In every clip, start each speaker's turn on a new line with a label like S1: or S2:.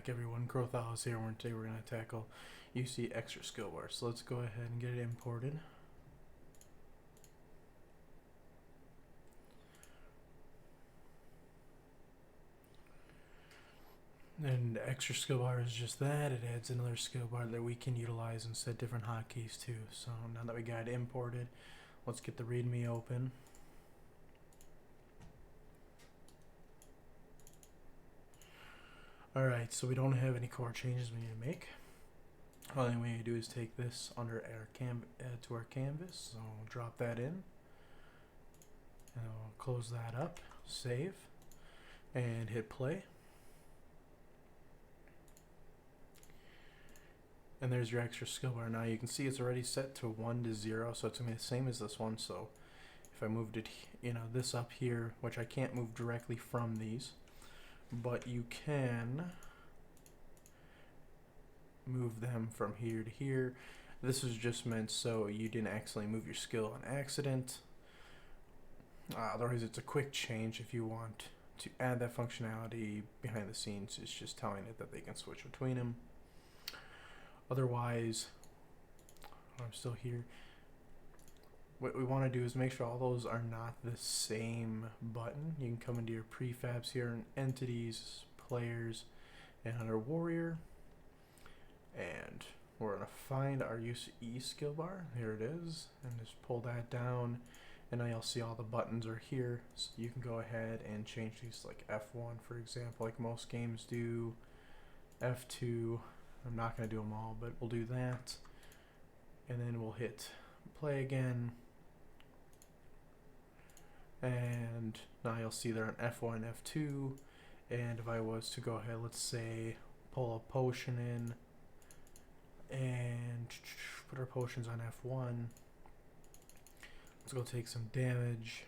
S1: back, everyone. Crowon Studio here, and today we're going to tackle UCE Extra Skillbar. So let's go ahead and get it imported. And Extra Skillbar is just that. It adds another skill bar that we can utilize and set different hotkeys to. So now that we got it imported, let's get the README open. Alright, so we don't have any core changes we need to make. All we need to do is take this under our to our canvas. So we'll drop that in. And we'll close that up, save, and hit play. And there's your extra skill bar. Now you can see it's already set to 1 to 0, so it's gonna be the same as this one. So if I moved it, this up here, which I can't move directly from these, but you can move them from here to here. This is just meant so you didn't accidentally move your skill on accident. Otherwise, it's a quick change if you want to add that functionality behind the scenes. It's just telling it that they can switch between them. Otherwise, I'm still here. What we want to do is make sure all those are not the same button. You can come into your prefabs here in entities, players, and under warrior. And we're going to find our UCE skill bar. Here it is. And just pull that down. And now you'll see all the buttons are here. So you can go ahead and change these, like F1, for example, like most games do. F2. I'm not going to do them all, but we'll do that. And then we'll hit play again. And now you'll see they're on F1, F2. And if I was to go ahead, let's say, pull a potion in and put our potions on F1. Let's go take some damage.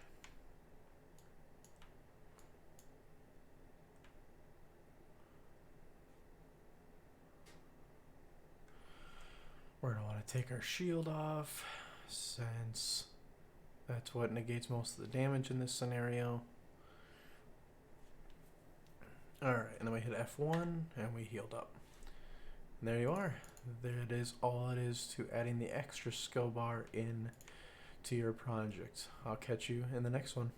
S1: We're going to want to take our shield off, since that's what negates most of the damage in this scenario. Alright, and then we hit F1, and we healed up. And there you are. There it is, all it is to adding the extra skill bar in to your project. I'll catch you in the next one.